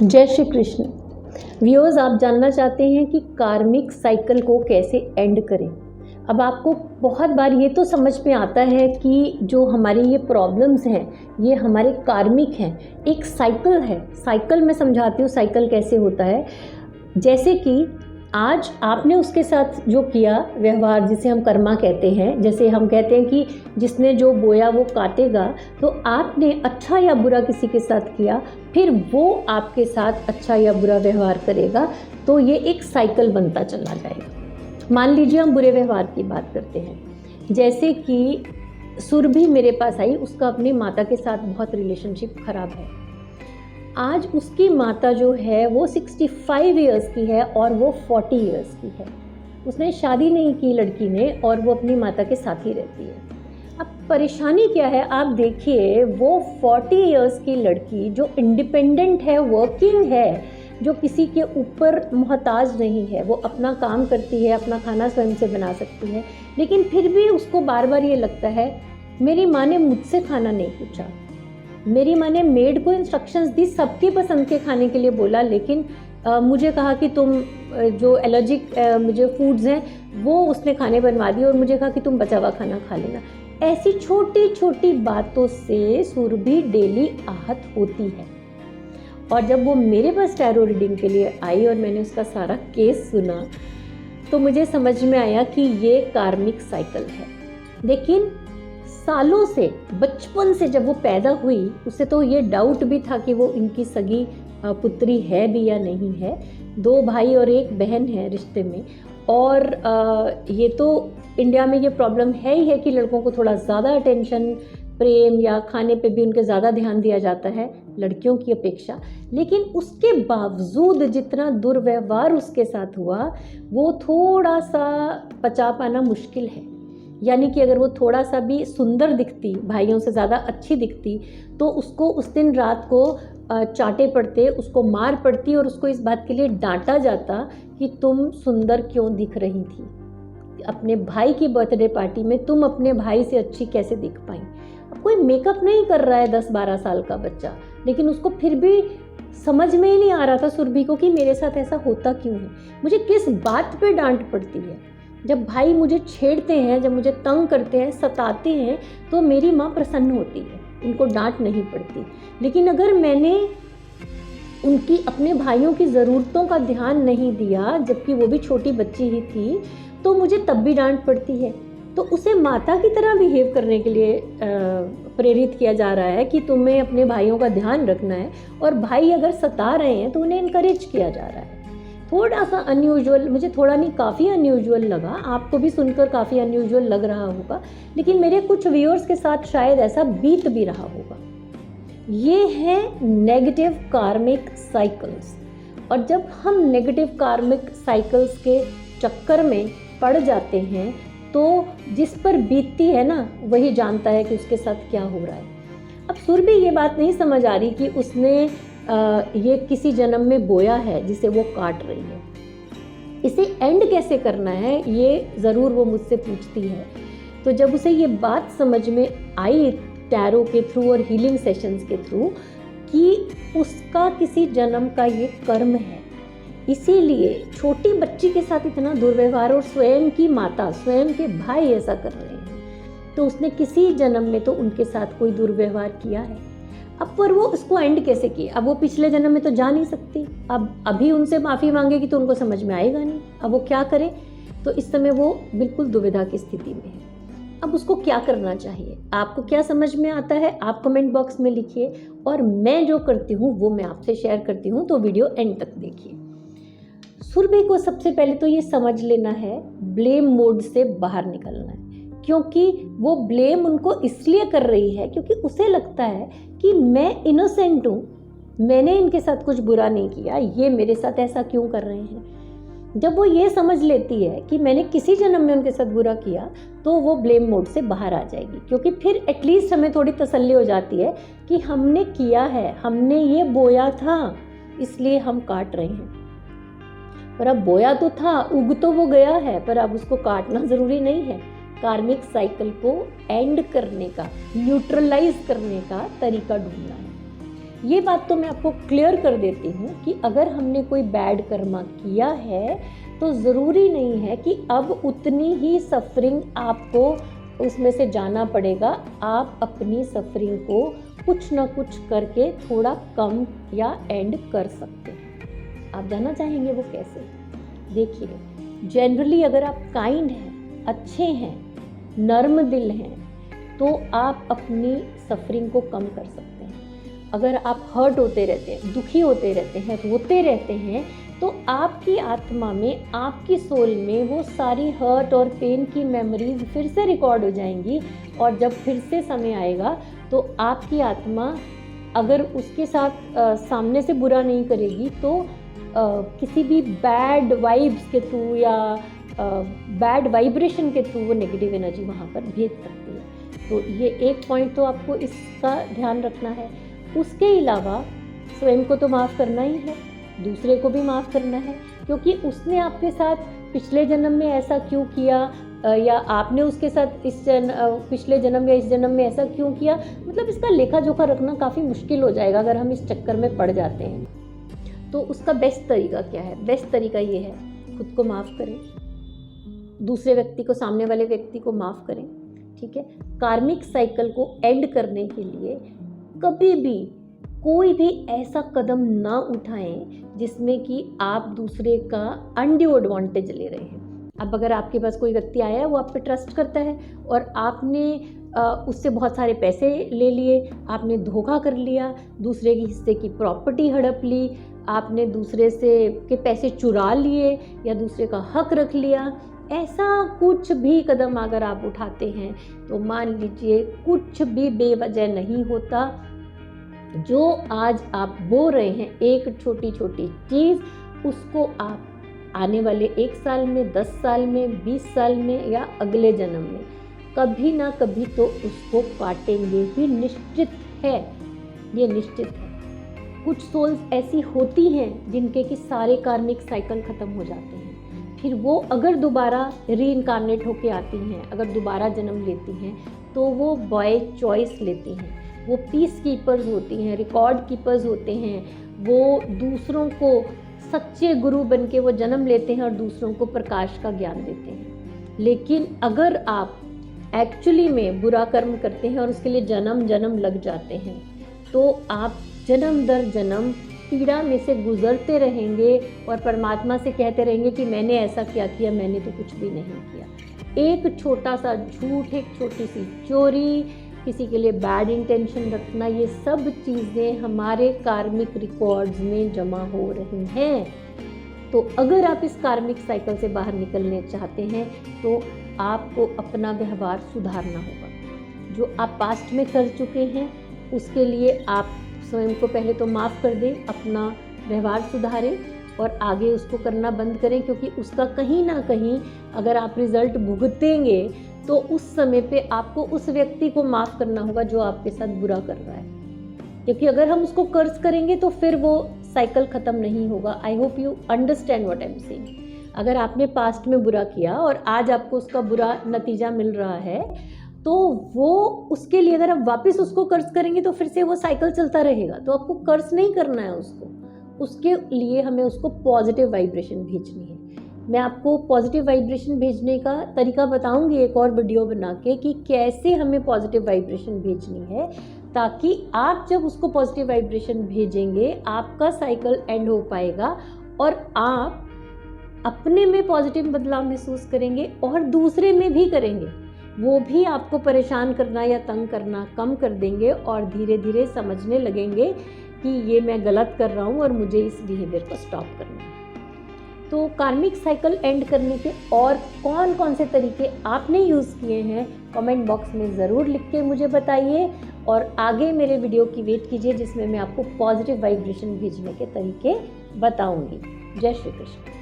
जय श्री कृष्ण। व्यूअर्स, आप जानना चाहते हैं कि कार्मिक साइकिल को कैसे एंड करें। अब आपको बहुत बार ये तो समझ में आता है कि जो हमारी ये प्रॉब्लम्स हैं ये हमारे कार्मिक हैं, एक साइकिल है। साइकिल मैं समझाती हूँ साइकिल कैसे होता है। जैसे कि आज आपने उसके साथ जो किया व्यवहार, जिसे हम कर्मा कहते हैं, जैसे हम कहते हैं कि जिसने जो बोया वो काटेगा, तो आपने अच्छा या बुरा किसी के साथ किया, फिर वो आपके साथ अच्छा या बुरा व्यवहार करेगा, तो ये एक साइकिल बनता चला जाएगा। मान लीजिए हम बुरे व्यवहार की बात करते हैं, जैसे कि सुरभि मेरे पास आई, उसका अपनी माता के साथ बहुत रिलेशनशिप खराब है। आज उसकी माता जो है वो 65 इयर्स की है और वो 40 इयर्स की है। उसने शादी नहीं की लड़की ने, और वो अपनी माता के साथ ही रहती है। अब परेशानी क्या है, आप देखिए, वो 40 इयर्स की लड़की जो इंडिपेंडेंट है, वर्किंग है, जो किसी के ऊपर मोहताज नहीं है, वो अपना काम करती है, अपना खाना स्वयं से बना सकती है, लेकिन फिर भी उसको बार बार ये लगता है मेरी माँ ने मुझसे खाना नहीं पूछा, मेरी माँ ने मेड को इंस्ट्रक्शंस दी सबकी पसंद के खाने के लिए बोला, लेकिन मुझे कहा कि तुम जो एलर्जिक मुझे फूड्स हैं वो उसने खाने बनवा दिए, और मुझे कहा कि तुम बचा हुआ खाना खा लेना। ऐसी छोटी छोटी बातों से सुरभि डेली आहत होती है। और जब वो मेरे पास टैरो रीडिंग के लिए आई और मैंने उसका सारा केस सुना, तो मुझे समझ में आया कि ये कार्मिक साइकिल है। लेकिन सालों से, बचपन से जब वो पैदा हुई, उसे तो ये डाउट भी था कि वो इनकी सगी पुत्री है भी या नहीं है। 2 भाई और 1 बहन है रिश्ते में, और ये तो इंडिया में ये प्रॉब्लम है ही है कि लड़कों को थोड़ा ज़्यादा अटेंशन, प्रेम या खाने पे भी उनके ज़्यादा ध्यान दिया जाता है लड़कियों की अपेक्षा। लेकिन उसके बावजूद जितना दुर्व्यवहार उसके साथ हुआ, वो थोड़ा सा पचा पाना मुश्किल है। यानी कि अगर वो थोड़ा सा भी सुंदर दिखती, भाइयों से ज़्यादा अच्छी दिखती, तो उसको उस दिन रात को चाटे पड़ते, उसको मार पड़ती, और उसको इस बात के लिए डांटा जाता कि तुम सुंदर क्यों दिख रही थी। अपने भाई की बर्थडे पार्टी में तुम अपने भाई से अच्छी कैसे दिख पाई। अब कोई मेकअप नहीं कर रहा है 10-12 साल का बच्चा, लेकिन उसको फिर भी समझ में ही नहीं आ रहा था सुरभि को कि मेरे साथ ऐसा होता क्यों है, मुझे किस बात पे डांट पड़ती है। जब भाई मुझे छेड़ते हैं, जब मुझे तंग करते हैं, सताते हैं, तो मेरी माँ प्रसन्न होती है, उनको डांट नहीं पड़ती। लेकिन अगर मैंने उनकी, अपने भाइयों की ज़रूरतों का ध्यान नहीं दिया, जबकि वो भी छोटी बच्ची ही थी, तो मुझे तब भी डांट पड़ती है। तो उसे माता की तरह बिहेव करने के लिए प्रेरित किया जा रहा है कि तुम्हें अपने भाइयों का ध्यान रखना है, और भाई अगर सता रहे हैं तो उन्हें इनकरेज किया जा रहा है। थोड़ा सा अनयूजुअल, मुझे थोड़ा नहीं काफ़ी अनयूजुअल लगा, आपको भी सुनकर काफ़ी अनयूजुअल लग रहा होगा, लेकिन मेरे कुछ व्यूअर्स के साथ शायद ऐसा बीत भी रहा होगा। ये है नेगेटिव कार्मिक साइकिल्स। और जब हम नेगेटिव कार्मिक साइकिल्स के चक्कर में पड़ जाते हैं, तो जिस पर बीतती है ना, वही जानता है कि उसके साथ क्या हो रहा है। अब सुरभि ये बात नहीं समझ आ रही कि उसने ये किसी जन्म में बोया है जिसे वो काट रही है। इसे एंड कैसे करना है, ये ज़रूर वो मुझसे पूछती है। तो जब उसे ये बात समझ में आई टैरो के थ्रू और हीलिंग सेशंस के थ्रू कि उसका किसी जन्म का ये कर्म है, इसीलिए छोटी बच्ची के साथ इतना दुर्व्यवहार, और स्वयं की माता, स्वयं के भाई ऐसा कर रहे हैं, तो उसने किसी जन्म में तो उनके साथ कोई दुर्व्यवहार किया है। अब पर वो इसको एंड कैसे किए, अब वो पिछले जन्म में तो जा नहीं सकती, अब अभी उनसे माफ़ी मांगेगी तो उनको समझ में आएगा नहीं, अब वो क्या करे। तो इस समय वो बिल्कुल दुविधा की स्थिति में है। अब उसको क्या करना चाहिए, आपको क्या समझ में आता है, आप कमेंट बॉक्स में लिखिए, और मैं जो करती हूँ वो मैं आपसे शेयर करती हूँ, तो वीडियो एंड तक देखिए। सुरभि को सबसे पहले तो ये समझ लेना है, ब्लेम मोड से बाहर निकलना है, क्योंकि वो ब्लेम उनको इसलिए कर रही है क्योंकि उसे लगता है कि मैं इनोसेंट हूँ, मैंने इनके साथ कुछ बुरा नहीं किया, ये मेरे साथ ऐसा क्यों कर रहे हैं। जब वो ये समझ लेती है कि मैंने किसी जन्म में उनके साथ बुरा किया, तो वो ब्लेम मोड से बाहर आ जाएगी, क्योंकि फिर एटलीस्ट हमें थोड़ी तसल्ली हो जाती है कि हमने किया है, हमने ये बोया था, इसलिए हम काट रहे हैं। पर अब बोया तो था, उग तो वो गया है, पर अब उसको काटना ज़रूरी नहीं है। कार्मिक साइकिल को एंड करने का, न्यूट्रलाइज करने का तरीका ढूंढना है। ये बात तो मैं आपको क्लियर कर देती हूँ कि अगर हमने कोई बैड कर्मा किया है तो ज़रूरी नहीं है कि अब उतनी ही सफरिंग आपको उसमें से जाना पड़ेगा। आप अपनी सफरिंग को कुछ ना कुछ करके थोड़ा कम या एंड कर सकते हैं। आप जानना चाहेंगे वो कैसे? देखिए, जनरली अगर आप काइंड हैं, अच्छे हैं, नर्म दिल हैं, तो आप अपनी सफरिंग को कम कर सकते हैं। अगर आप हर्ट होते रहते हैं, दुखी होते रहते हैं, रोते रहते हैं, तो आपकी आत्मा में, आपकी सोल में वो सारी हर्ट और पेन की मेमोरीज फिर से रिकॉर्ड हो जाएंगी। और जब फिर से समय आएगा तो आपकी आत्मा अगर उसके साथ सामने से बुरा नहीं करेगी तो किसी भी बैड वाइब्स के थ्रू या बैड वाइब्रेशन के थ्रू वो नेगेटिव एनर्जी वहाँ पर भेज सकती है। तो ये एक पॉइंट तो आपको इसका ध्यान रखना है। उसके अलावा स्वयं को तो माफ़ करना ही है, दूसरे को भी माफ़ करना है, क्योंकि उसने आपके साथ पिछले जन्म में ऐसा क्यों किया या आपने उसके साथ पिछले जन्म या इस जन्म में ऐसा क्यों किया, मतलब इसका लेखा जोखा रखना काफ़ी मुश्किल हो जाएगा अगर हम इस चक्कर में पड़ जाते हैं। तो उसका बेस्ट तरीका क्या है? बेस्ट तरीका ये है, खुद को माफ़ करें, दूसरे व्यक्ति को, सामने वाले व्यक्ति को माफ़ करें, ठीक है। कार्मिक साइकिल को एंड करने के लिए कभी भी कोई भी ऐसा कदम ना उठाएं जिसमें कि आप दूसरे का अनड्यू एडवांटेज ले रहे हैं। अब अगर आपके पास कोई व्यक्ति आया है, वो आप पे ट्रस्ट करता है और आपने उससे बहुत सारे पैसे ले लिए, आपने धोखा कर लिया, दूसरे के हिस्से की प्रॉपर्टी हड़प ली, आपने दूसरे से के पैसे चुरा लिए या दूसरे का हक रख लिया, ऐसा कुछ भी कदम अगर आप उठाते हैं तो मान लीजिए कुछ भी बेवजह नहीं होता। जो आज आप बो रहे हैं एक छोटी छोटी चीज़, उसको आप आने वाले 1 साल में, 10 साल में, 20 साल में या अगले जन्म में कभी ना कभी तो उसको काटेंगे ही, निश्चित है, ये निश्चित है। कुछ सोल्स ऐसी होती हैं जिनके कि सारे कार्मिक साइकिल ख़त्म हो जाते हैं, फिर वो अगर दोबारा रीइनकार्नेट होके आती हैं, अगर दोबारा जन्म लेती हैं तो वो बाय चॉइस लेती हैं। वो पीस कीपर्स होती हैं, रिकॉर्ड कीपर्स होते हैं, वो दूसरों को सच्चे गुरु बन के वो जन्म लेते हैं और दूसरों को प्रकाश का ज्ञान देते हैं। लेकिन अगर आप एक्चुअली में बुरा कर्म करते हैं और उसके लिए जन्म जन्म लग जाते हैं तो आप जन्म दर जन्म पीड़ा में से गुजरते रहेंगे और परमात्मा से कहते रहेंगे कि मैंने ऐसा क्या किया, मैंने तो कुछ भी नहीं किया। एक छोटा सा झूठ, एक छोटी सी चोरी, किसी के लिए बैड इंटेंशन रखना, ये सब चीज़ें हमारे कार्मिक रिकॉर्ड्स में जमा हो रही हैं। तो अगर आप इस कार्मिक साइकिल से बाहर निकलने चाहते हैं तो आपको अपना व्यवहार सुधारना होगा। जो आप पास्ट में कर चुके हैं उसके लिए आप स्वयं को पहले तो माफ़ कर दें, अपना व्यवहार सुधारें और आगे उसको करना बंद करें, क्योंकि उसका कहीं ना कहीं अगर आप रिज़ल्ट भुगतेंगे तो उस समय पे आपको उस व्यक्ति को माफ़ करना होगा जो आपके साथ बुरा कर रहा है, क्योंकि अगर हम उसको कर्ज करेंगे तो फिर वो साइकिल ख़त्म नहीं होगा। I hope you understand what I am saying. अगर आपने पास्ट में बुरा किया और आज आपको उसका बुरा नतीजा मिल रहा है तो वो उसके लिए अगर आप वापस उसको कर्ज करेंगे तो फिर से वो साइकिल चलता रहेगा। तो आपको कर्ज नहीं करना है उसको, उसके लिए हमें उसको पॉजिटिव वाइब्रेशन भेजनी है। मैं आपको पॉजिटिव वाइब्रेशन भेजने का तरीका बताऊंगी एक और वीडियो बना के कि कैसे हमें पॉजिटिव वाइब्रेशन भेजनी है, ताकि आप जब उसको पॉजिटिव वाइब्रेशन भेजेंगे आपका साइकिल एंड हो पाएगा और आप अपने में पॉजिटिव बदलाव महसूस करेंगे और दूसरे में भी करेंगे। वो भी आपको परेशान करना या तंग करना कम कर देंगे और धीरे धीरे समझने लगेंगे कि ये मैं गलत कर रहा हूँ और मुझे इस बिहेवियर को स्टॉप करना है। तो कार्मिक साइकिल एंड करने के और कौन कौन से तरीके आपने यूज़ किए हैं कमेंट बॉक्स में ज़रूर लिख के मुझे बताइए और आगे मेरे वीडियो की वेट कीजिए जिसमें मैं आपको पॉजिटिव वाइब्रेशन भेजने के तरीके बताऊंगी। जय श्री कृष्ण।